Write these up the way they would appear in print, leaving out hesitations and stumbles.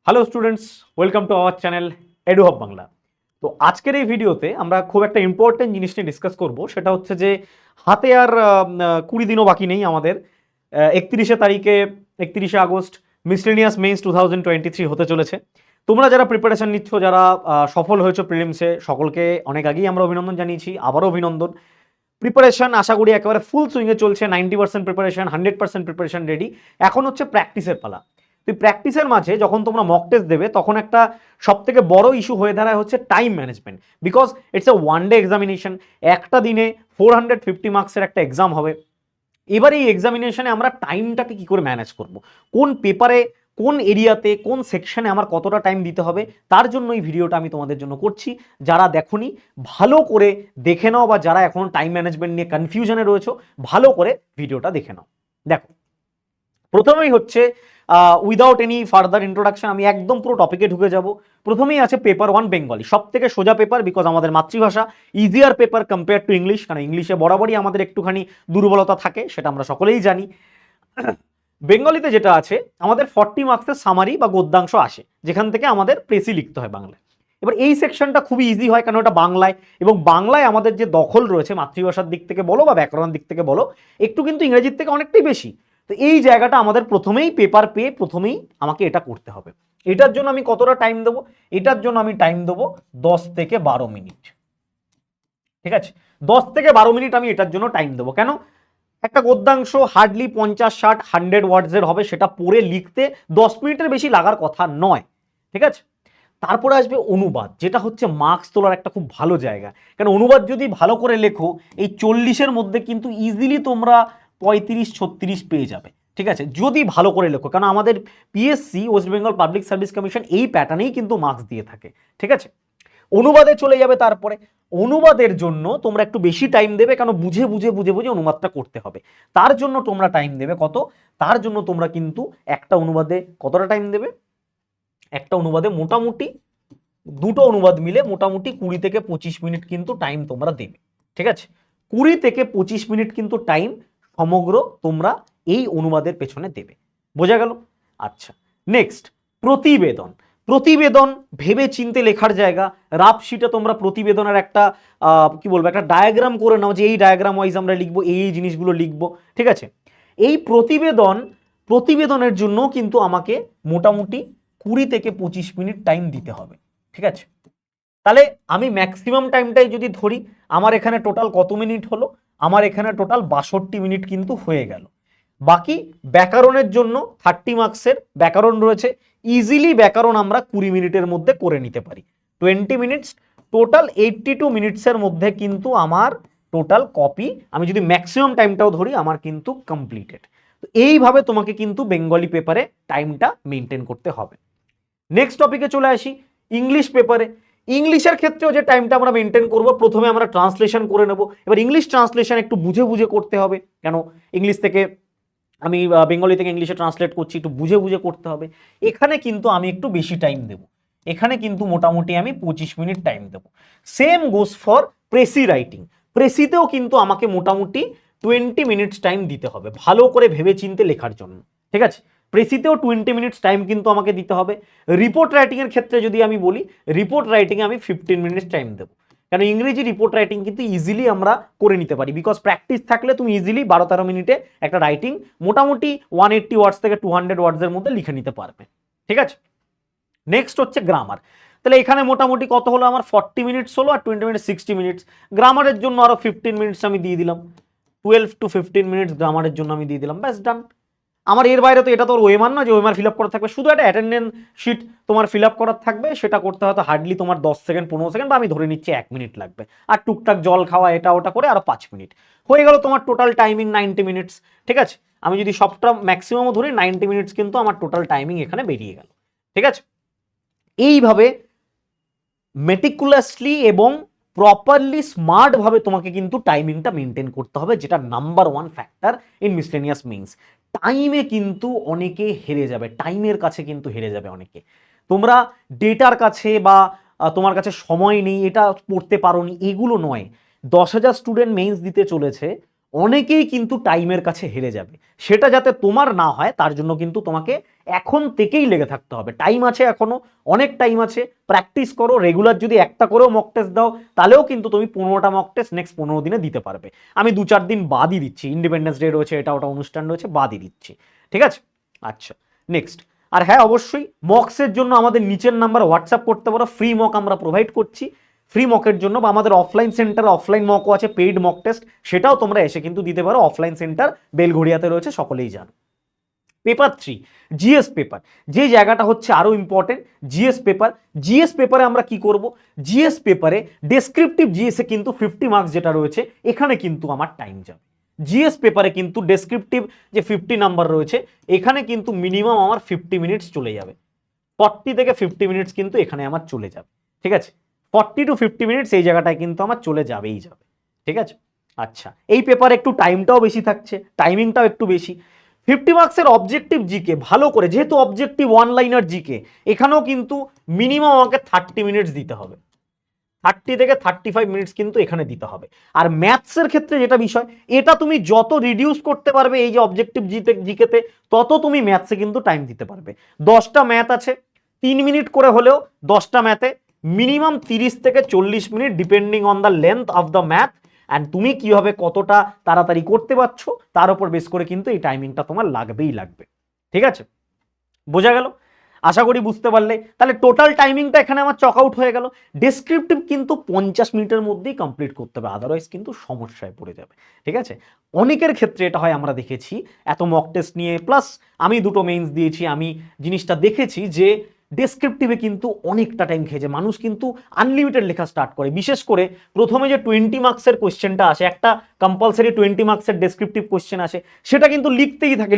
Hello students, welcome to our channel Eduhub Bangla. তো আজকের এই ভিডিওতে আমরা খুব একটা ইম্পর্টেন্ট জিনিস নিয়ে ডিসকাস করব। সেটা হচ্ছে যে হাতে আর 20 দিনও বাকি নেই আমাদের। 31শে আগস্ট মিসলেনিয়াস মেইনস 2023 হতে চলেছে। তোমরা যারা প্রিপারেশন নিচ্ছ, যারা সফল হয়েছো প্রিলিমসে, সকলকে অনেক আগেই আমরা অভিনন্দন জানিয়েছি, আবারও অভিনন্দন। প্রিপারেশন আশা করি একেবারে ফুল সুইংয়ে চলছে। 90% প্রিপারেশন, 100% প্রিপারেশন রেডি। এখন হচ্ছে প্র্যাকটিসের পালা। তুই প্র্যাকটিসের মাঝে যখন তোমরা মক টেস্ট দেবে, তখন একটা সব থেকে বড় ইস্যু হয়ে দাঁড়ায় হচ্ছে time management. Because it's a one day examination. একটা দিনে 450 মার্কসের একটা এক্সাম হবে। এবার এই এক্সামিনেশনে আমরা টাইমটাকে কি করে ম্যানেজ করব, কোন পেপারে, কোন এরিয়াতে, কোন সেকশনে আমার কতটা টাইম দিতে হবে, তার জন্য এই ভিডিওটা আমি তোমাদের জন্য করছি। যারা দেখোনি ভালো করে দেখে নাও, বা যারা এখন টাইম ম্যানেজমেন্ট নিয়ে কনফিউশনে রয়েছে ভালো করে ভিডিওটা দেখে নাও। দেখো, প্রথমেই হচ্ছে উইদাউট এনি ফার্দার ইন্ট্রোডাকশন আমি একদম পুরো টপিকে ঢুকে যাব। প্রথমেই আছে পেপার 1 বেঙ্গলি, সব থেকে সোজা পেপার, বিকজ আমাদের মাতৃভাষা। Easier paper compare to English, কারণ ইংলিশে বরাবরই আমাদের একটুখানি দুর্বলতা থাকে, সেটা আমরা সকলেই জানি। বেঙ্গলিতে যেটা আছে, আমাদের 40 মার্কসের সামারি বা গদ্যাংশ আসে, যেখান থেকে আমাদের প্রেসি লিখতে হয় বাংলায়। এবার এই সেকশনটা খুবই ইজি হয়, কারণ ওটা বাংলায়, এবং বাংলায় আমাদের যে দখল রয়েছে মাতৃভাষার দিক থেকে বলো বা ব্যাকরণের দিক থেকে বলো, একটু কিন্তু ইংরেজির থেকে অনেকটাই বেশি। তো এই জায়গাটা আমাদের প্রথমেই পেপার পেয়ে প্রথমেই আমাকে এটা করতে হবে। এটার জন্য আমি কতটা টাইম দেবো? এটার জন্য আমি টাইম দেবো 10 থেকে 12 মিনিট। ঠিক আছে, 10 থেকে 12 মিনিট আমি এটার জন্য টাইম দেবো। কেন? একটা গদ্যাংশ হার্ডলি 50, 60, 100 ওয়ার্ডসের হবে, সেটা পড়ে লিখতে 10 মিনিটের বেশি লাগার কথা নয়। ঠিক আছে, তারপরে আসবে অনুবাদ, যেটা হচ্ছে মার্কস তোলার একটা খুব ভালো জায়গা। কারণ অনুবাদ যদি ভালো করে লেখো, এই 40-এর মধ্যে কিন্তু ইজিলি তোমরা 35-36 পেয়ে যাবে। ঠিক আছে, যদি ভালো করে লেখো, কারণ আমাদের PSC, West Bengal public service commission, এই প্যাটার্নেই কিন্তু মার্কস দিয়ে থাকে। ঠিক আছে, অনুবাদে চলে যাবে। তারপরে অনুবাদের জন্য তোমরা একটু বেশি টাইম দেবে, কেন বুঝে বুঝে বুঝে বুঝে অনুবাদটা করতে হবে। তার জন্য তোমরা টাইম দেবে কত? তার জন্য তোমরা কিন্তু একটা অনুবাদে কতটা টাইম দেবে? একটা অনুবাদে মোটামুটি, দুটো অনুবাদ মিলে মোটামুটি 20 থেকে 25 মিনিট কিন্তু টাইম তোমরা দেবে। ঠিক আছে, 20 থেকে 25 মিনিট কিন্তু টাইম সমগ্র তোমরা এই অনুবাদের পেছনে দেবে। বোঝা গেল? আচ্ছা, নেক্সট প্রতিবেদন। প্রতিবেদন ভেবে চিনতে লেখার জায়গা। রাফ শিটে তোমরা প্রতিবেদনের একটা কি বলবো, একটা ডায়াগ্রাম করে নাও, যে এই ডায়াগ্রাম ওয়াইজ আমরা লিখবো, এই জিনিসগুলো লিখবো। ঠিক আছে, এই প্রতিবেদনের জন্য কিন্তু আমাকে মোটামুটি 20 থেকে 25 মিনিট টাইম দিতে হবে। ঠিক আছে, তাহলে আমি ম্যাক্সিমাম টাইমটাই যদি ধরি, আমার এখানে টোটাল কত মিনিট হলো? আমার এখানে টোটাল 62 মিনিট কিন্তু হয়ে গেল। বাকি ব্যাকরণের জন্য 30 মার্কসের ব্যাকরণ রয়েছে, ইজিলি ব্যাকরণ আমরা 20 মিনিটের মধ্যে করে নিতে পারি। 20 মিনিটস, টোটাল 82 মিনিটসের মধ্যে কিন্তু আমার টোটাল কপি, আমি যদি ম্যাক্সিমাম টাইমটাও ধরি, আমার কিন্তু কমপ্লিটেড। তো এইভাবে তোমাকে কিন্তু বেঙ্গলি পেপারে টাইমটা মেনটেন করতে হবে। নেক্সট টপিকে চলে আসি, ইংলিশ পেপারে। ইংলিশের ক্ষেত্রেও যে টাইমটা আমরা মেনটেন করব, প্রথমে আমরা ট্রান্সলেশন করে নেব। এবার ইংলিশ ট্রান্সলেশন একটু বুঝে বুঝে করতে হবে, কেন ইংলিশ থেকে আমি বেঙ্গলি থেকে ইংলিশে ট্রান্সলেট করছি, একটু বুঝে বুঝে করতে হবে। এখানে কিন্তু আমি একটু বেশি টাইম দেব, এখানে কিন্তু মোটামুটি আমি 25 মিনিট টাইম দেব। Same goes for precis writing. প্রেসিতেও কিন্তু আমাকে মোটামুটি 20 মিনিটস টাইম দিতে হবে ভালো করে ভেবে চিনতে লেখার জন্য। ঠিক আছে, প্রেসিতেও 20 মিনিটস টাইম কিন্তু আমাকে দিতে হবে। রিপোর্ট রাইটিং এর ক্ষেত্রে যদি আমি বলি, রিপোর্ট রাইটিংয়ে আমি 15 মিনিটস টাইম দেবো। কারণ ইংরেজি রিপোর্ট রাইটিং কিন্তু ইজিলি আমরা করে নিতে পারি, বিকজ প্র্যাকটিস থাকলে তুমি ইজিলি 12-13 মিনিটে একটা রাইটিং মোটামুটি 180 ওয়ার্ডস থেকে 200 ওয়ার্ডসের মধ্যে লিখে নিতে পারবে। ঠিক আছে, নেক্সট হচ্ছে গ্রামার। তাহলে এখানে মোটামুটি কত হলো? আমার 40 মিনিটস হলো, আর 20 মিনিটস 60 মিনিটস। গ্রামারের জন্য আরো 15 মিনিটস আমি দিয়ে দিলাম, 12 to 15 মিনিটস গ্রামারের জন্য আমি দিয়ে দিলাম, ব্যাস ডান। আমার এর বাইরে তো এটা তো ওয়েমার না যে ওয়েমার ফিল আপ করা থাকবে, শুধু একটা অ্যাটেন্ডেন্স শিট তোমার ফিল আপ করার থাকবে, সেটা করতে হয়তো হার্ডলি তোমার 10 সেকেন্ড 15 সেকেন্ড, বা আমি ধরে নিচ্ছি 1 মিনিট লাগবে। আর টুকটাক জল খাওয়া এটা ওটা করে আরো 5 মিনিট হয়ে গেল তোমার টোটাল টাইমিং 90 মিনিটস। ঠিক আছে, আমি যদি সবটা ম্যাক্সিমামও ধরি 90 মিনিটস কিন্তু আমার টোটাল টাইমিং এখানে বেরিয়ে গেল। ঠিক আছে, এইভাবে মেটিকুলাসলি এবং প্রপারলি স্মার্ট ভাবে তোমাকে কিন্তু টাইমিংটা মেনটেন করতে হবে, যেটা number 1 factor in miscellaneous means. টাইমে কিন্তু অনেকে হেরে যাবে, টাইমের কাছে কিন্তু হেরে যাবে অনেকে। তোমরা ডেটার কাছে বা তোমার কাছে সময় নেই, এটা পড়তে পারোনি, এগুলো নয়। 10,000 স্টুডেন্ট মেইনস দিতে চলেছে, অনেকেই কিন্তু টাইমের কাছে হেরে যাবে। সেটা যাতে তোমার না হয় তার জন্য কিন্তু তোমাকে এখন থেকেই লেগে থাকতে হবে। টাইম আছে, এখনো অনেক টাইম আছে, প্র্যাকটিস করো। রেগুলার যদি একটা করেও মক টেস্ট দাও তাহলেও কিন্তু তুমি 15টা মক টেস্ট নেক্সট 15 দিনে দিতে পারবে। আমি 2-4 দিন বাদই দিচ্ছি, ইন্ডিপেন্ডেন্স ডে রয়েছে, এটা ওটা অনুষ্ঠান রয়েছে, বাদই দিচ্ছি। ঠিক আছে? আচ্ছা, নেক্সট। আর হ্যাঁ, অবশ্যই মকসের জন্য আমাদের নিচের নাম্বার হোয়াটসঅ্যাপ করতে পারো। ফ্রি মক আমরা প্রোভাইড করছি। ফ্রি মকের জন্য বা আমাদের অফলাইন সেন্টারে অফলাইন মকও আছে, পেইড মক টেস্ট, সেটাও তোমরা এসে কিন্তু দিতে পারো। অফলাইন সেন্টার বেলঘড়িয়াতে রয়েছে, সকলেই জানো। পেপার 3, জিএস পেপার, যে জায়গাটা হচ্ছে আরো ইম্পর্টেন্ট, জিএস পেপার। জিএস পেপারে আমরা কি করব? জিএস পেপারে ডেসক্রিপটিভ জিএসে কিন্তু 50 মার্কস যেটা রয়েছে, এখানে কিন্তু আমার টাইম যাবে। জিএস পেপারে কিন্তু ডেসক্রিপটিভ যে 50 নাম্বার রয়েছে, এখানে কিন্তু মিনিমাম আমার 50 মিনিটস চলে যাবে। 40 থেকে 50 মিনিটস কিন্তু এখানে আমার চলে যাবে। ঠিক আছে? 40 টু 50 মিনিটস এই জায়গাটায় কিন্তু আমার চলে যাবেই যাবে। ঠিক আছে? আচ্ছা, এই পেপারে একটু টাইমটাও বেশি থাকছে, টাইমিংটাও একটু বেশি। 50 মার্কসের অবজেক্টিভ জিকে ভালো করে, যেহেতু অবজেক্টিভ ওয়ান লাইনার জিকে, এখানেও কিন্তু মিনিমাম আমাকে 30 মিনিটস দিতে হবে। 30 থেকে 35 মিনিটস কিন্তু এখানে দিতে হবে। আর ম্যাথসের ক্ষেত্রে যেটা বিষয়, এটা তুমি যত রিডিউস করতে পারবে এই যে অবজেক্টিভ জিকেতে, তত তুমি ম্যাথসে কিন্তু টাইম দিতে পারবে। 10টা ম্যাথ আছে, 3 মিনিট করে হলেও 10টা ম্যাথে মিনিমাম 30 থেকে 40 minute, depending on the length of the math. And তুমি কিভাবে কতটা তাড়াতাড়ি করতে পারছো তার উপর বেস করে কিন্তু এই টাইমিংটা তোমার লাগবেই লাগবে। ঠিক আছে? বোঝা গেল? আশা করি বুঝতে পারলে। তাহলে টোটাল টাইমিংটা এখানে আমার চক আউট হয়ে গেল। ডেসক্রিপটিভ কিন্তু 50 মিনিটের মধ্যেই কমপ্লিট করতে হবে, আদারওয়াইজ কিন্তু সমস্যায় পড়ে যাবে। ঠিক আছে? অনেকের ক্ষেত্রে এটা হয়, আমরা দেখেছি এত মক টেস্ট নিয়ে, প্লাস আমি 2টো মেইনস দিয়েছি, আমি জিনিসটা দেখেছি যে ডেসক্রিপটিভে কিন্তু অনেকটা টাইম খেয়েছে। মানুষ কিন্তু আনলিমিটেড লেখা স্টার্ট করে, বিশেষ করে প্রথমে যে 20 মার্কসের কোয়েশ্চেনটা আসে, একটা কম্পালসারি 20 মার্কসের ডেসক্রিপটিভ কোয়েশ্চেন আসে, সেটা কিন্তু লিখতেই থাকে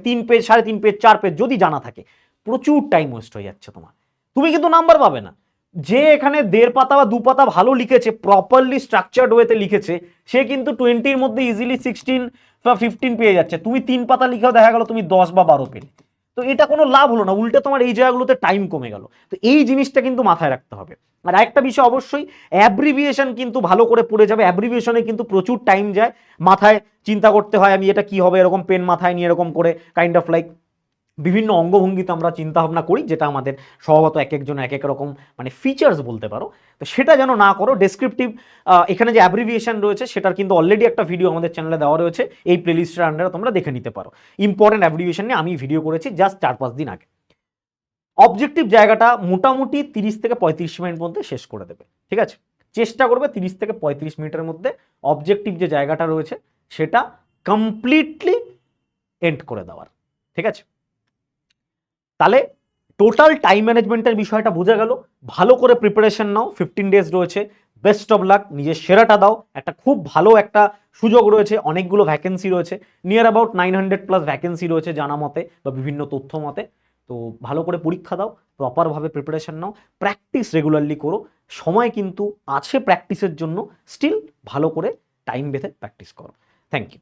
3 পেজ, 3.5 পেজ, 4 পেজ যদি জানা থাকে। প্রচুর টাইম ওয়েস্ট হয়ে যাচ্ছে তোমার, তুমি কিন্তু নাম্বার পাবে না। যে এখানে 1.5 পাতা বা 2 পাতা ভালো লিখেছে, প্রপারলি স্ট্রাকচার্ড ওয়েতে লিখেছে, সে কিন্তু 20-র মধ্যে ইজিলি 16 বা 15 পেয়ে যাচ্ছে। তুমি 3 পাতা লিখেও দেখা গেল তুমি 10 বা 12 পেলে। তো এটা কোনো লাভ হলো না, উল্টে তোমার এই জায়গাগুলোতে টাইম কমে গেল। তো এই জিনিসটা কিন্তু মাথায় রাখতে হবে। আর আরেকটা বিষয়, অবশ্যই অ্যাব্রিভিয়েশন কিন্তু ভালো করে পড়ে যাবে। অ্যাব্রিভিয়েশনে কিন্তু প্রচুর টাইম যায়, মাথায় চিন্তা করতে হয় আমি এটা কি হবে, এরকম পেন মাথায় নিয়ে এরকম করে কাইন্ড অফ লাইক বিভিন্ন অঙ্গভঙ্গিতে আমরা চিন্তা ভাবনা করি, যেটা আমাদের স্বভাবত এক একজন এক এক রকম মানে ফিচার্স বলতে পারো। তো সেটা যেন না করো। ডেসক্রিপটিভ এখানে যে অ্যাব্রিভিয়েশন রয়েছে সেটার কিন্তু অলরেডি একটা ভিডিও আমাদের চ্যানেলে দেওয়া রয়েছে, এই প্লেলিস্টের আন্ডারে তোমরা দেখে নিতে পারো। ইম্পর্টেন্ট অ্যাব্রিভিয়েশন নিয়ে আমি ভিডিও করেছি জাস্ট 4-5 দিন আগে। অবজেক্টিভ জায়গাটা মোটামুটি 30 থেকে 35 মিনিট মধ্যে শেষ করে দেবে। ঠিক আছে? চেষ্টা করবে 30 থেকে 35 মিনিটের মধ্যে অবজেক্টিভ যে জায়গাটা রয়েছে সেটা কমপ্লিটলি এন্ড করে দেওয়ার। ঠিক আছে? তাহলে টোটাল টাইম ম্যানেজমেন্টের বিষয়টা বোঝা গেল। ভালো করে প্রিপারেশন নাও, 15 ডেজ রয়েছে, বেস্ট অফ লাক, নিজের সেরাটা দাও। একটা খুব ভালো একটা সুযোগ রয়েছে, অনেকগুলো ভ্যাকেন্সি রয়েছে, নিয়ার অ্যাবাউট 900+ ভ্যাকেন্সি রয়েছে জানা মতে বা বিভিন্ন তথ্য মতে। তো ভালো করে পরীক্ষা দাও, প্রপারভাবে প্রিপারেশন নাও, প্র্যাকটিস রেগুলারলি করো। সময় কিন্তু আছে প্র্যাকটিসের জন্য, স্টিল ভালো করে টাইম বেঁধে প্র্যাকটিস করো। Thank you.